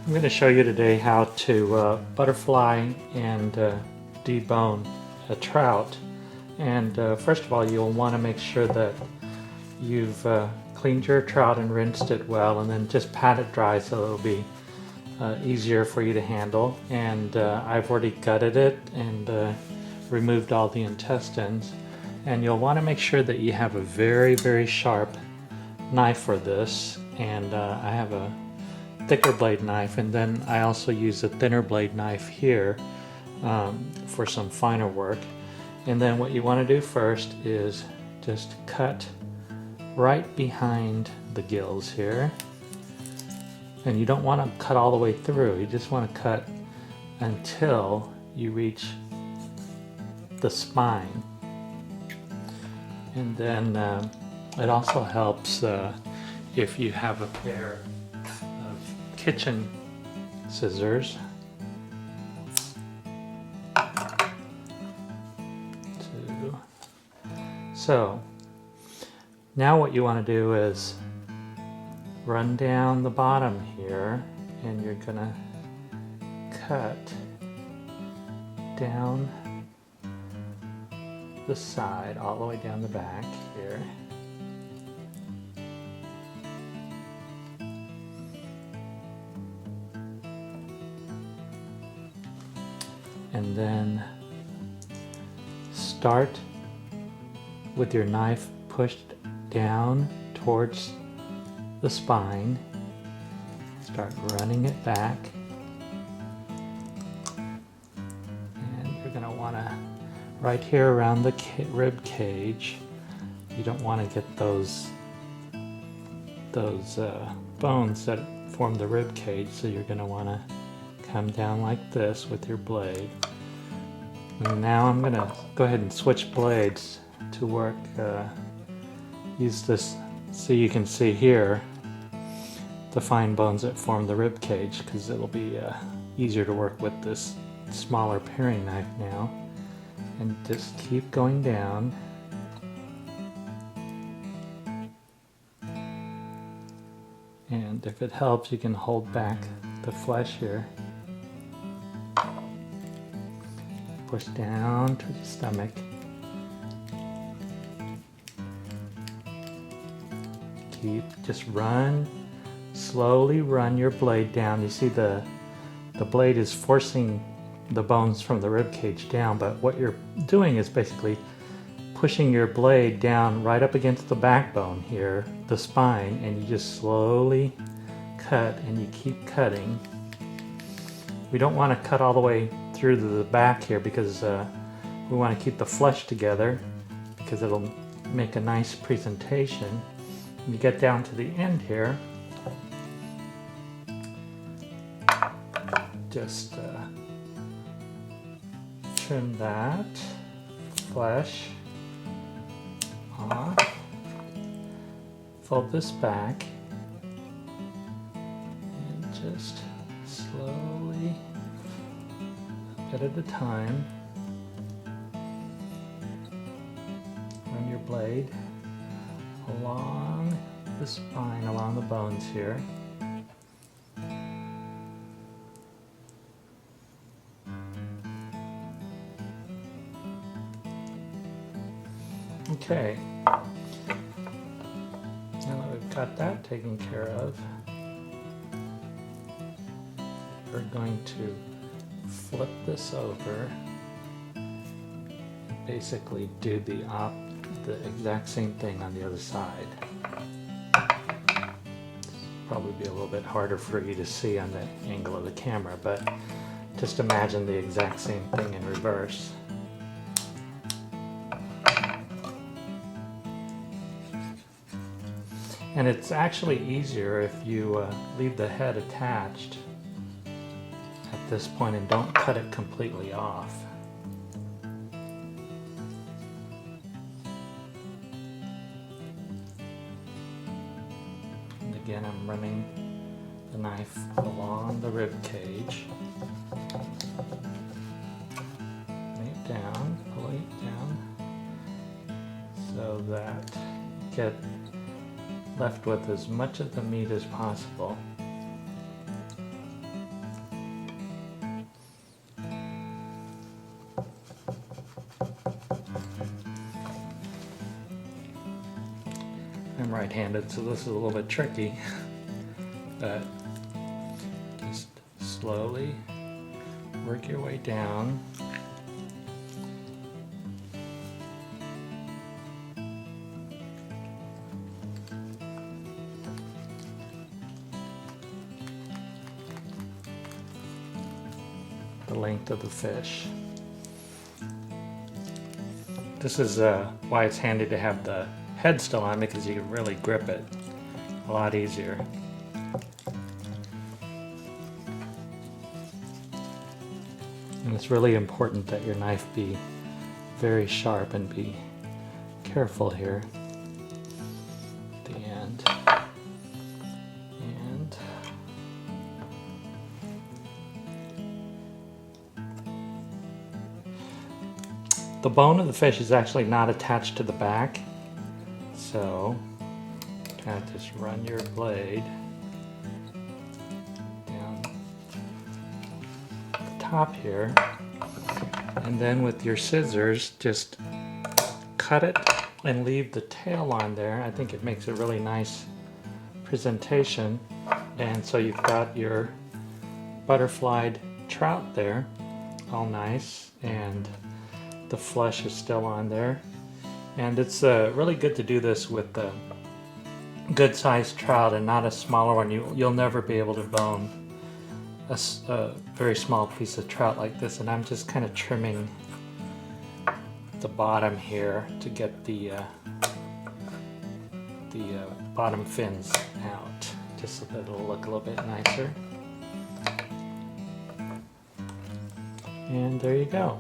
I'm going to show you today how to butterfly and debone a trout. And first of all, you'll want to make sure that you've cleaned your trout and rinsed it well, and then just pat it dry so it'll be easier for you to handle. And I've already gutted it and removed all the intestines. And you'll want to make sure that you have a very, very sharp knife for this. And I have a thicker blade knife, and then I also use a thinner blade knife here for some finer work. And then what you want to do first is just cut right behind the gills here. And you don't want to cut all the way through, you just want to cut until you reach the spine. And then it also helps if you have a pair of kitchen scissors So now what you want to do is run down the bottom here, and you're gonna cut down the side all the way down the back here. And then start with your knife pushed down towards the spine. Start running it back. And you're going to want to, right here around the rib cage, you don't want to get those bones that form the rib cage, so you're going to want to come down like this with your blade. And now I'm going to go ahead and switch blades to work, use this so you can see here the fine bones that form the rib cage, because it'll be easier to work with this smaller paring knife now. And just keep going down. And if it helps, you can hold back the flesh here. Push down to the stomach. Just run, slowly run your blade down. You see the blade is forcing the bones from the rib cage down, but what you're doing is basically pushing your blade down right up against the backbone here, the spine, and you just slowly cut, and you keep cutting. We don't want to cut all the way through to the back here, because we want to keep the flesh together, because it'll make a nice presentation. When you get down to the end here, just trim that flesh off, fold this back, and just slowly, a bit at a time, run your blade along the spine, along the bones here. Okay, now that we've got that taken care of, we're going to flip this over and basically do the exact same thing on the other side. Probably be a little bit harder for you to see on the angle of the camera, but just imagine the exact same thing in reverse. And it's actually easier if you leave the head attached at this point and don't cut it completely off. And again, I'm running the knife along the rib cage. Bring it down, pulling it down, so that you get left with as much of the meat as possible. I'm right-handed, so this is a little bit tricky, but just slowly work your way down. The length of the fish. This is why it's handy to have the head still on, because you can really grip it a lot easier. And it's really important that your knife be very sharp and be careful here at the end. And the bone of the fish is actually not attached to the back, so kind of just run your blade down the top here, and then with your scissors just cut it and leave the tail on there. I think it makes a really nice presentation. And so you've got your butterflied trout there, all nice, and the flesh is still on there. And it's really good to do this with the good sized trout and not a smaller one. You'll never be able to bone a very small piece of trout like this. And I'm just kind of trimming the bottom here to get the bottom fins out, just so that it'll look a little bit nicer. And there you go.